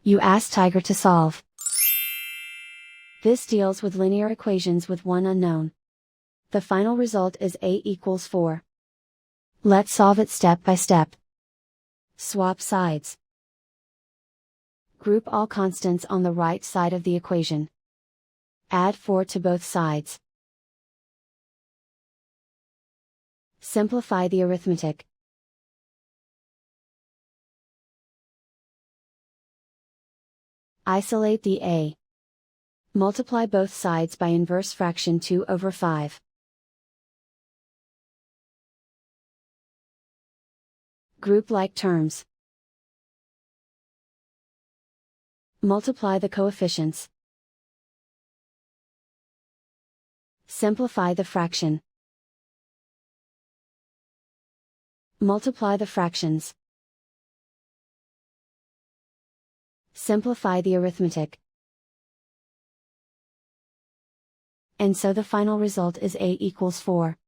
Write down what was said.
You ask Tiger to solve. This deals with linear equations with one unknown. The final result is a equals 4. Let's solve it step by step. Swap sides. Group all constants on the right side of the equation. Add 4 to both sides. Simplify the arithmetic. Isolate the a. Multiply both sides by inverse fraction 2/5. Group like terms. Multiply the coefficients. Simplify the fraction. Multiply the fractions. Simplify the arithmetic. And so the final result is a equals 4.